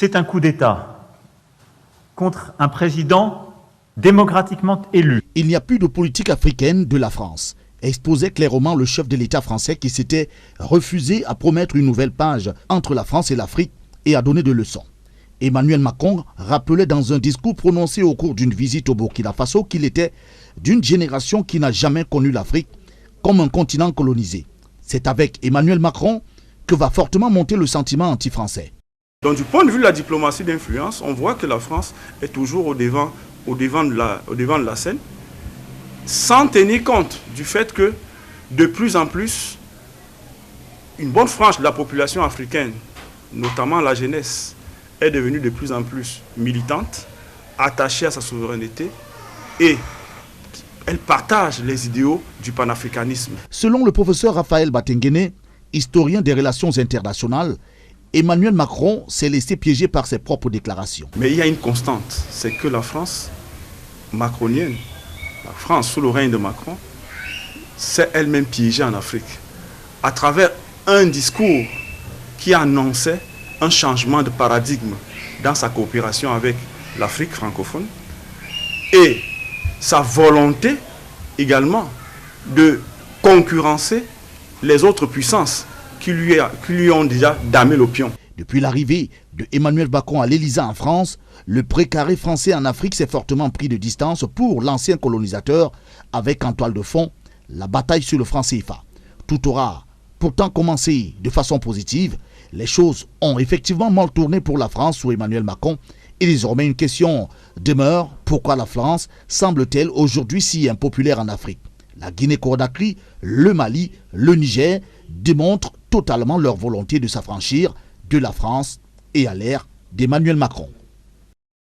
C'est un coup d'État contre un président démocratiquement élu. Il n'y a plus de politique africaine de la France, exposait clairement le chef de l'État français qui s'était refusé à promettre une nouvelle page entre la France et l'Afrique et à donner des leçons. Emmanuel Macron rappelait dans un discours prononcé au cours d'une visite au Burkina Faso qu'il était d'une génération qui n'a jamais connu l'Afrique comme un continent colonisé. C'est avec Emmanuel Macron que va fortement monter le sentiment anti-français. Donc du point de vue de la diplomatie d'influence, on voit que la France est toujours au devant de la scène, sans tenir compte du fait que de plus en plus, une bonne frange de la population africaine, notamment la jeunesse, est devenue de plus en plus militante, attachée à sa souveraineté et elle partage les idéaux du panafricanisme. Selon le professeur Raphaël Batenguene, historien des relations internationales, Emmanuel Macron s'est laissé piéger par ses propres déclarations. Mais il y a une constante, c'est que la France macronienne, la France sous le règne de Macron, s'est elle-même piégée en Afrique à travers un discours qui annonçait un changement de paradigme dans sa coopération avec l'Afrique francophone et sa volonté également de concurrencer les autres puissances qui lui ont déjà damé l'opium. Depuis l'arrivée de Emmanuel Macron à l'Élysée en France, le précaré français en Afrique s'est fortement pris de distance pour l'ancien colonisateur avec en toile de fond la bataille sur le franc CFA. Tout aura pourtant commencé de façon positive. Les choses ont effectivement mal tourné pour la France sous Emmanuel Macron. Et désormais une question demeure, pourquoi la France semble-t-elle aujourd'hui si impopulaire en Afrique? La Guinée-Conakry, le Mali, le Niger démontrent totalement leur volonté de s'affranchir de la France et à l'ère d'Emmanuel Macron.